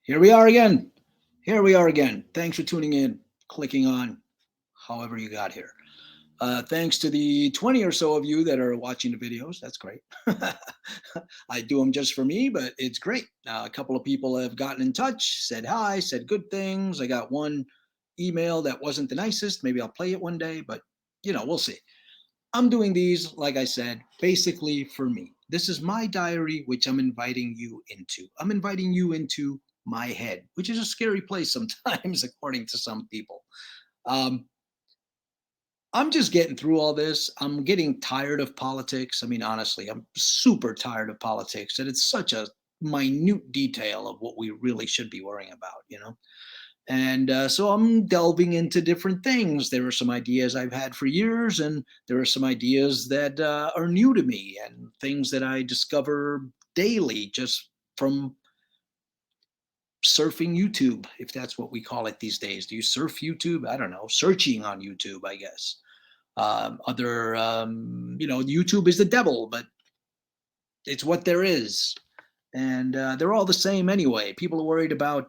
Here we are again. Here we are again. Thanks for tuning in, clicking on however you got here. Thanks to the 20 or so of you that are watching the videos. That's great. I do them just for me, but it's great. A couple of people have gotten in touch, said hi, said good things. I got one email that wasn't the nicest. Maybe I'll play it one day, but we'll see. I'm doing these, like I said, basically for me. This is my diary, which I'm inviting you into. I'm inviting you into my head, which is a scary place sometimes, according to some people. Um, I'm just getting through all this. I'm getting tired of politics. I mean, honestly, I'm super tired of politics, and it's such a minute detail of what we really should be worrying about. And so I'm delving into different things. There are some ideas I've had for years, and there are some ideas that are new to me and things that I discover daily just from surfing YouTube, if that's what we call it these days. Do you surf YouTube? I don't know. Searching on YouTube, I guess. YouTube is the devil, but it's what there is. And they're all the same anyway. People are worried about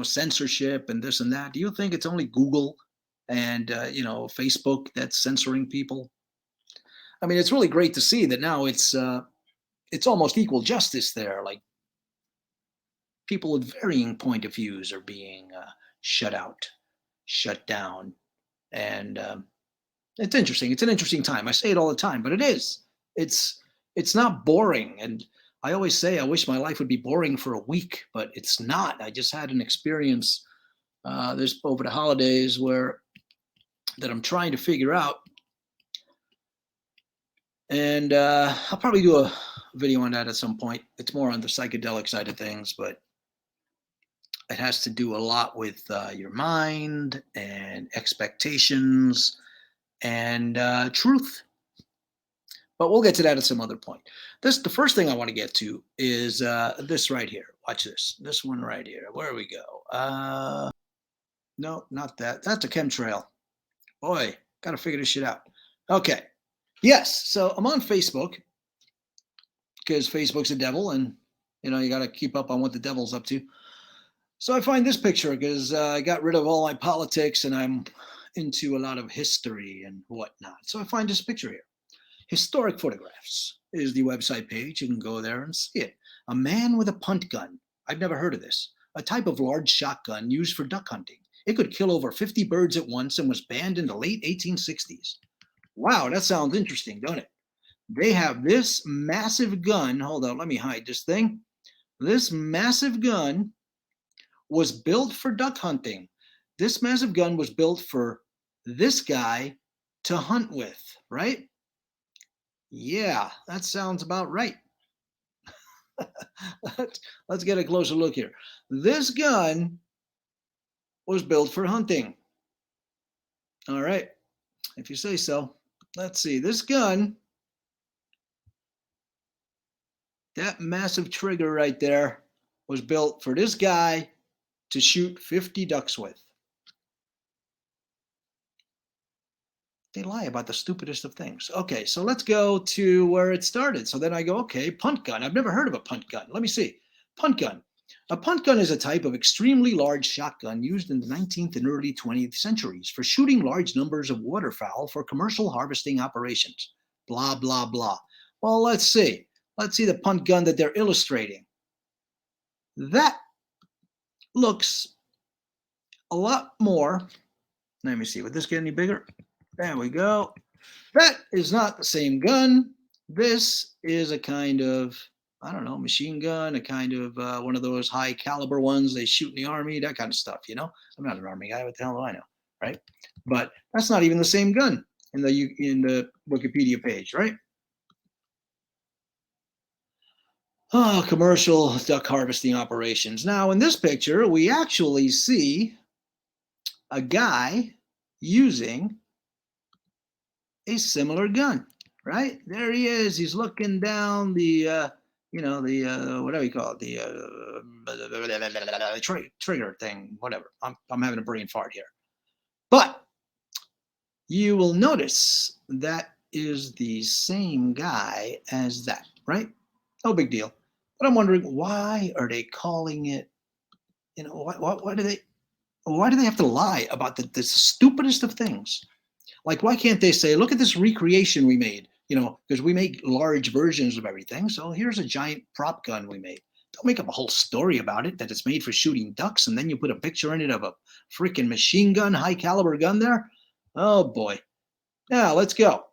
censorship and this and that. Do you think it's only Google and Facebook that's censoring people? I mean, it's really great to see that now it's almost equal justice there. Like people with varying point of views are being shut out, shut down, and it's interesting. It's an interesting time. I say it all the time, but it is. It's not boring, and I always say I wish my life would be boring for a week, but it's not. I just had an experience this over the holidays that I'm trying to figure out, and I'll probably do a video on that at some point. It's more on the psychedelic side of things, but it has to do a lot with your mind and expectations and truth. But we'll get to that at some other point. The first thing I want to get to is this right here. Watch this. This one right here. Where we go? No, not that. That's a chemtrail. Boy, got to figure this shit out. Okay. Yes. So I'm on Facebook because Facebook's a devil, and you got to keep up on what the devil's up to. So I find this picture because I got rid of all my politics and I'm into a lot of history and whatnot. So I find this picture here. Historic Photographs is the website page. You can go there and see it. A man with a punt gun. I've never heard of this. A type of large shotgun used for duck hunting. It could kill over 50 birds at once and was banned in the late 1860s. Wow, that sounds interesting, don't it? They have this massive gun. Hold on, let me hide this thing. This massive gun was built for duck hunting. This massive gun was built for this guy to hunt with, right? Yeah, that sounds about right. Let's get a closer look here. This gun was built for hunting. All right, if you say so. Let's see. This gun, that massive trigger right there, was built for this guy to shoot 50 ducks with. They lie about the stupidest of things. Okay, so let's go to where it started. So then I go, okay, punt gun. I've never heard of a punt gun. Let me see. Punt gun. A punt gun is a type of extremely large shotgun used in the 19th and early 20th centuries for shooting large numbers of waterfowl for commercial harvesting operations. Blah, blah, blah. Well, let's see. Let's see the punt gun that they're illustrating. That looks a lot more. Let me see. Would this get any bigger? There we go. That is not the same gun. This is a kind of, I don't know, machine gun, a kind of one of those high caliber ones they shoot in the army, that kind of stuff, I'm not an army guy. What the hell do I know, right? But that's not even the same gun in the Wikipedia page, right? Oh, commercial duck harvesting operations. Now, in this picture, we actually see a guy using a similar gun, right? There he is. He's looking down the, whatever you call it, the trigger thing, whatever. I'm having a brain fart here. But you will notice that is the same guy as that, right? No big deal. But I'm wondering, why are they calling it You know, why do they have to lie about the stupidest of things? Like, why can't they say, look at this recreation we made? You know, because we make large versions of everything. So here's a giant prop gun we made. Don't make up a whole story about it, that it's made for shooting ducks, and then you put a picture in it of a freaking machine gun, high caliber gun there. Oh boy. Now let's go.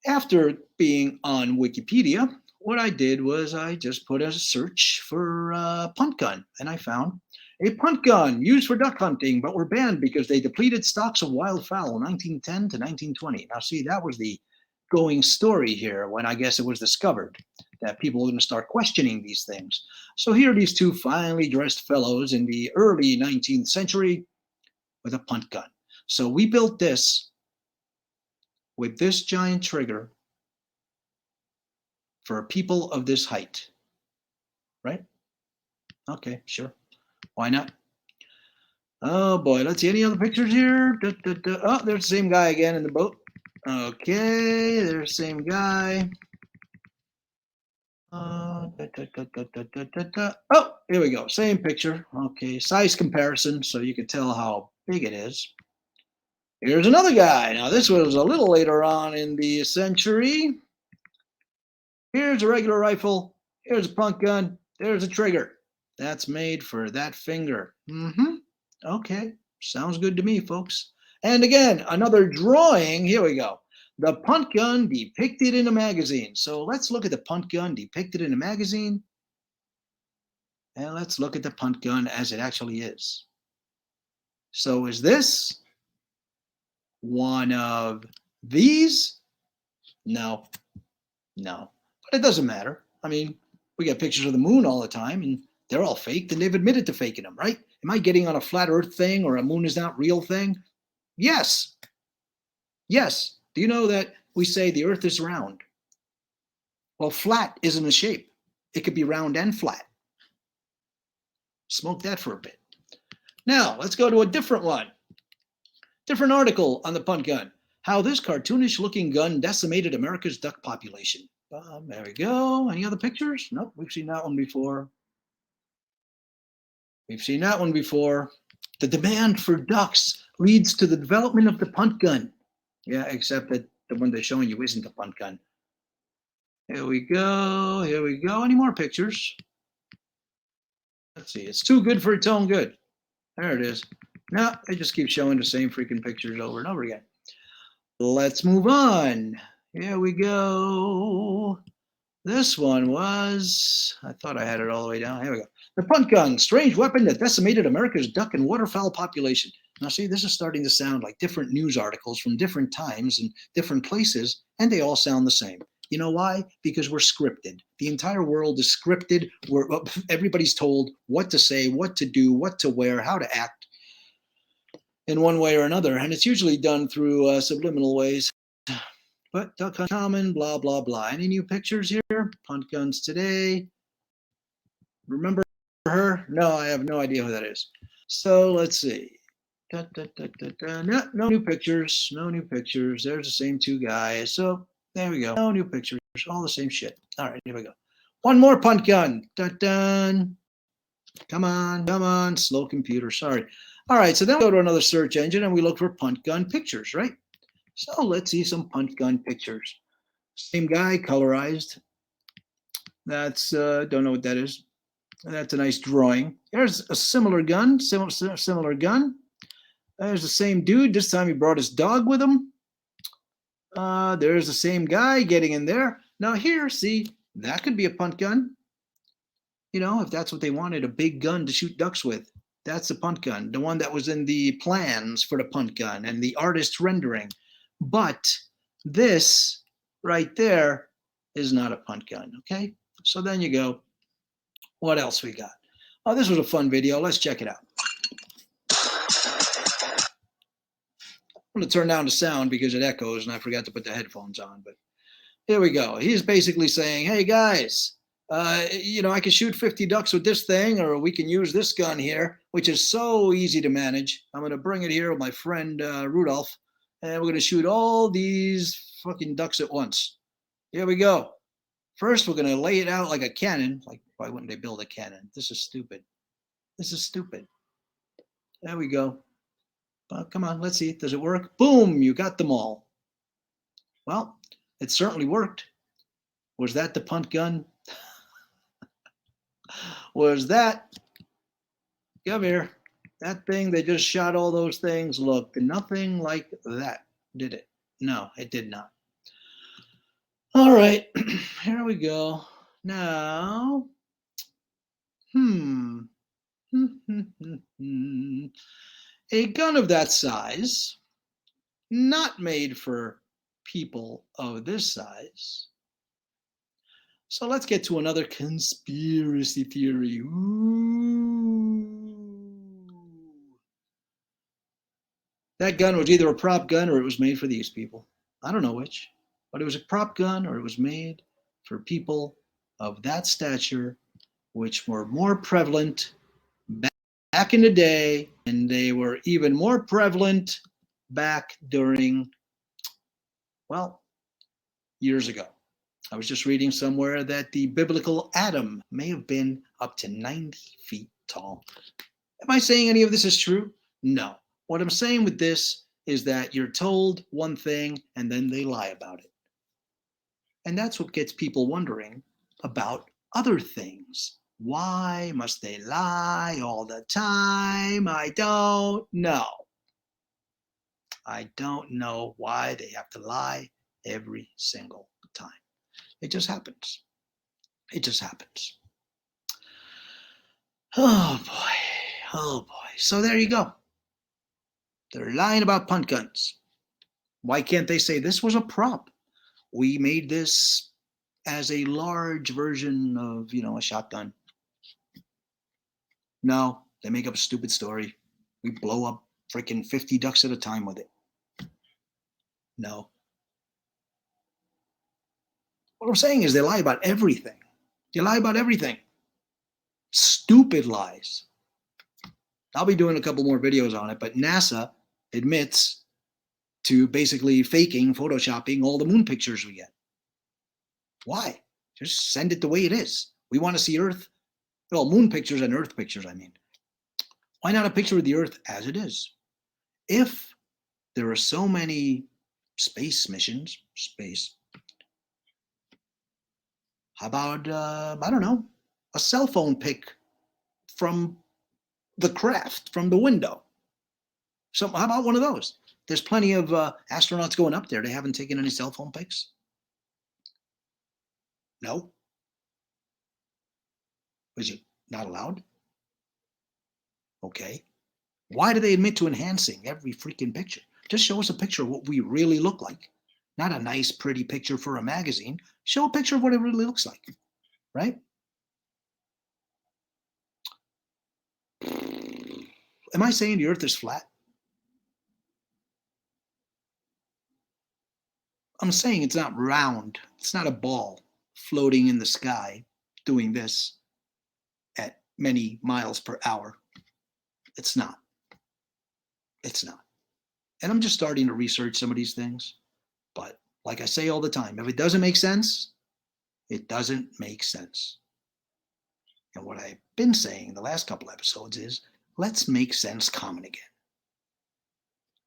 After being on Wikipedia, what I did was I just put a search for punt gun, and I found a punt gun used for duck hunting, but were banned because they depleted stocks of wildfowl in 1910 to 1920. Now, see, that was the going story here when I guess it was discovered that people were going to start questioning these things. So here are these two finely dressed fellows in the early 19th century with a punt gun. So we built this with this giant trigger for people of this height, right? Okay, sure. Why not? Oh boy, let's see any other pictures here. Oh, there's the same guy again in the boat. Okay, there's the same guy. Oh, here we go. Same picture. Okay, size comparison, so you can tell how big it is. Here's another guy. Now, this was a little later on in the century. Here's a regular rifle. Here's a punt gun. There's a trigger. That's made for that finger. Okay, sounds good to me, folks. And again, another drawing. Here we go. The punt gun depicted in a magazine. So let's look at the punt gun depicted in a magazine. And let's look at the punt gun as it actually is. So is this one of these? No. But it doesn't matter. I mean, we get pictures of the moon all the time, and they're all faked, and they've admitted to faking them, right? Am I getting on a flat earth thing or a moon is not real thing? Yes. Do you know that we say the earth is round? Well, flat isn't a shape. It could be round and flat. Smoke that for a bit. Now, let's go to a different one. Different article on the punt gun. How this cartoonish looking gun decimated America's duck population. There we go. Any other pictures? Nope, we've seen that one before. The demand for ducks leads to the development of the punt gun. Yeah, except that the one they're showing you isn't a punt gun. Here we go. Any more pictures? Let's see. It's too good for its own good. There it is. No, they just keep showing the same freaking pictures over and over again. Let's move on. Here we go. This one was, I thought I had it all the way down. Here we go. The punt gun, strange weapon that decimated America's duck and waterfowl population. Now, see, this is starting to sound like different news articles from different times and different places, and they all sound the same. You know why? Because we're scripted. The entire world is scripted. Everybody's told what to say, what to do, what to wear, how to act in one way or another, and it's usually done through subliminal ways. But duck hunt common, blah, blah, blah. Any new pictures here? Punt guns today. Remember her? No, I have no idea who that is. So let's see. No new pictures. There's the same two guys. So there we go. No new pictures. All the same shit. All right, here we go. One more punt gun. Dun-dun. Come on. Slow computer. Sorry. All right, so then we go to another search engine and we look for punt gun pictures, right? So let's see some punt gun pictures. Same guy, colorized. That's, don't know what that is. That's a nice drawing. There's a similar gun, similar gun. There's the same dude. This time he brought his dog with him. There's the same guy getting in there. Now here, see, that could be a punt gun. You know, if that's what they wanted, a big gun to shoot ducks with. That's the punt gun, the one that was in the plans for the punt gun and the artist's rendering. But this right there is not a punt gun, okay? So then you go, what else we got? Oh, this was a fun video. Let's check it out. I'm going to turn down the sound because it echoes and I forgot to put the headphones on. But here we go. He's basically saying, hey, guys, you know, I can shoot 50 ducks with this thing, or we can use this gun here, which is so easy to manage. I'm going to bring it here with my friend Rudolph, and we're going to shoot all these fucking ducks at once. Here we go. First, we're going to lay it out like a cannon. Like, why wouldn't they build a cannon? This is stupid. This is stupid. There we go. Come on, let's see. Does it work? Boom, you got them all. Well, it certainly worked. Was that the punt gun? Was that? Come here. That thing, they just shot all those things, looked nothing like that, did it? No, it did not. All right, here we go. Now, a gun of that size, not made for people of this size. So let's get to another conspiracy theory. That gun was either a prop gun or it was made for these people. I don't know which, but it was a prop gun or it was made for people of that stature, which were more prevalent back in the day, and they were even more prevalent back during, well, years ago. I was just reading somewhere that the biblical Adam may have been up to 90 feet tall. Am I saying any of this is true? No. What I'm saying with this is that you're told one thing and then they lie about it. And that's what gets people wondering about other things. Why must they lie all the time? I don't know. I don't know why they have to lie every single time. It just happens. It just happens. Oh boy. Oh boy. So there you go. They're lying about punt guns. Why can't they say this was a prop? We made this as a large version of, a shotgun. No, they make up a stupid story. We blow up freaking 50 ducks at a time with it. No. What I'm saying is they lie about everything. They lie about everything. Stupid lies. I'll be doing a couple more videos on it, but NASA admits to basically faking, photoshopping all the moon pictures we get. Why? Just send it the way it is. We want to see Earth. Well, moon pictures and Earth pictures, I mean. Why not a picture of the Earth as it is? If there are so many space missions, how about, I don't know, a cell phone pic from the craft, from the window? So how about one of those? There's plenty of astronauts going up there. They haven't taken any cell phone pics. No? Is it not allowed? Okay. Why do they admit to enhancing every freaking picture? Just show us a picture of what we really look like. Not a nice, pretty picture for a magazine. Show a picture of what it really looks like, right? Am I saying the Earth is flat? I'm saying it's not round. It's not a ball floating in the sky doing this at many miles per hour. It's not. It's not. And I'm just starting to research some of these things. But like I say all the time, if it doesn't make sense, it doesn't make sense. And what I've been saying the last couple episodes is, let's make sense common again.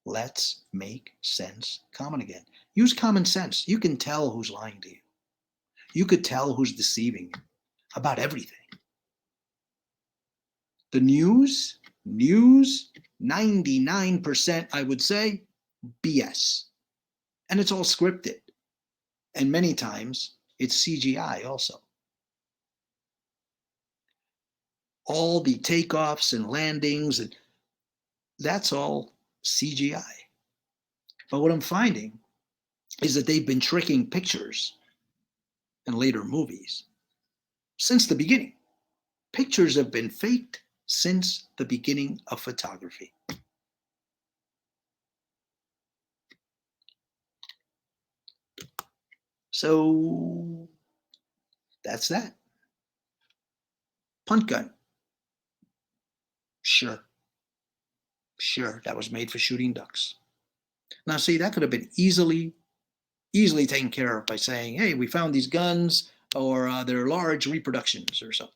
Let's make sense common again. Use common sense. You can tell who's lying to you. You could tell who's deceiving you about everything. The news, 99%, I would say, BS. And it's all scripted. And many times, it's CGI also. All the takeoffs and landings, and that's all CGI. But what I'm finding is that they've been tricking pictures in later movies since the beginning. Pictures have been faked since the beginning of photography. So that's that. Punt gun. Sure, that was made for shooting ducks. Now, see, that could have been easily taken care of by saying, hey, we found these guns, or they're large reproductions or something.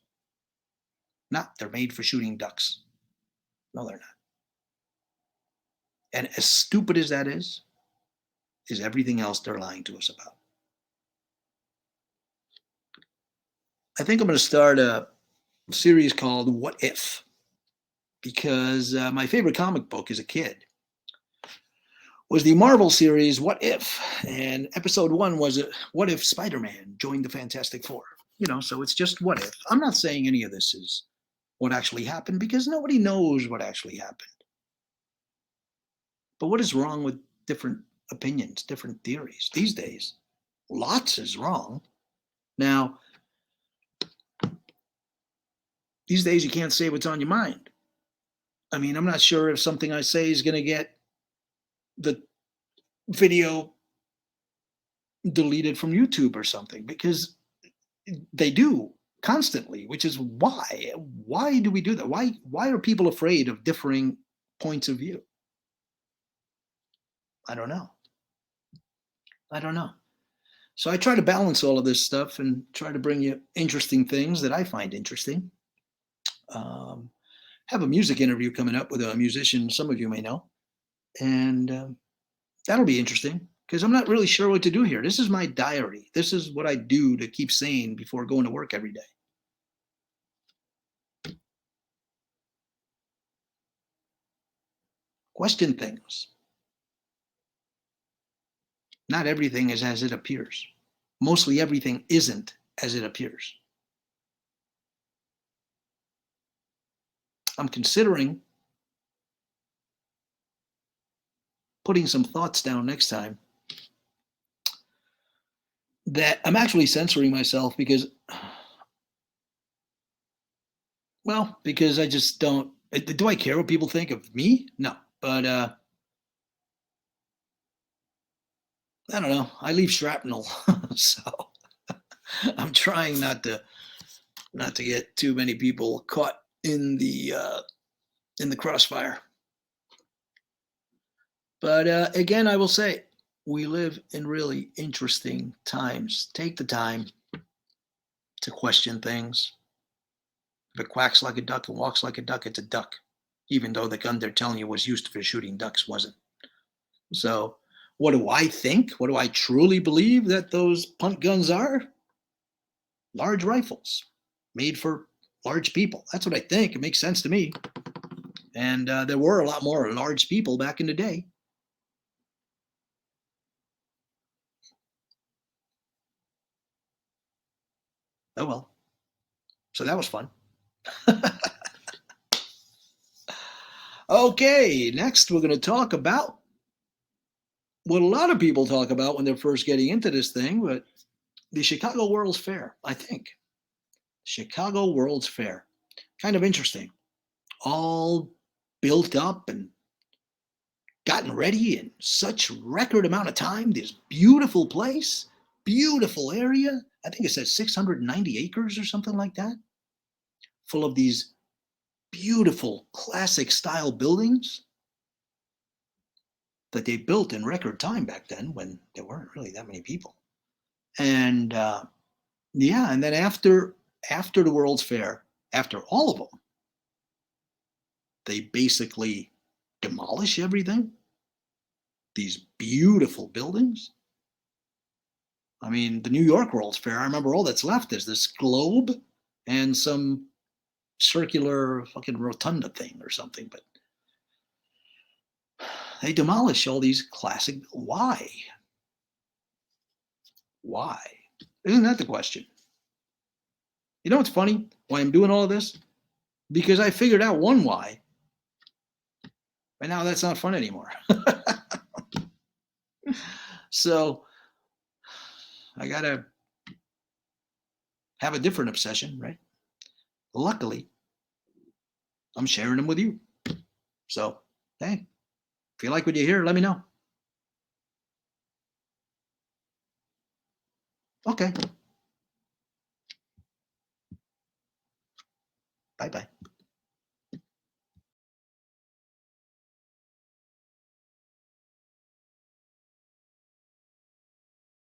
Not they're made for shooting ducks. No, they're not. And as stupid as that is everything else they're lying to us about. I think I'm going to start a series called What If? Because my favorite comic book as a kid was the Marvel series What If? And episode 1 was What If Spider-Man joined the Fantastic Four? So it's just what if. I'm not saying any of this is what actually happened because nobody knows what actually happened. But what is wrong with different opinions, different theories these days? Lots is wrong. Now, these days you can't say what's on your mind. I mean, I'm not sure if something I say is going to get the video deleted from YouTube or something because they do constantly, which is why. Why do we do that? Why are people afraid of differing points of view? I don't know. So I try to balance all of this stuff and try to bring you interesting things that I find interesting. Have a music interview coming up with a musician some of you may know, and that'll be interesting because I'm not really sure what to do here. This is my diary. This is what I do to keep sane before going to work every day. Question things. Not everything is as it appears. Mostly everything isn't as it appears. I'm considering putting some thoughts down next time that I'm actually censoring myself because I just don't. Do I care what people think of me? No. But I don't know. I leave shrapnel. So I'm trying not to get too many people caught in the crossfire. But again, I will say we live in really interesting times. Take the time to question things. If it quacks like a duck and walks like a duck, it's a duck, even though the gun they're telling you was used for shooting ducks wasn't. So, what do I think? What do I truly believe that those punt guns are? Large rifles made for large people. That's what I think. It makes sense to me. And there were a lot more large people back in the day. Oh well. So that was fun. Okay, next we're going to talk about what a lot of people talk about when they're first getting into this thing, but the Chicago World's Fair, I think. Chicago World's Fair. Kind of interesting. All built up and gotten ready in such record amount of time. This beautiful place, beautiful area. I think it says 690 acres or something like that. Full of these beautiful classic style buildings that they built in record time back then when there weren't really that many people. And yeah, and then after the World's Fair, after all of them, they basically demolish everything. These beautiful buildings. I mean, the New York World's Fair, I remember all that's left is this globe and some circular fucking rotunda thing or something. But they demolish all these classic. Why? Why? Isn't that the question? You know what's funny? Why I'm doing all of this? Because I figured out one why. And now that's not fun anymore. So I got to have a different obsession, right? Luckily, I'm sharing them with you. So, hey, if you like what you hear, let me know. Okay. Bye-bye.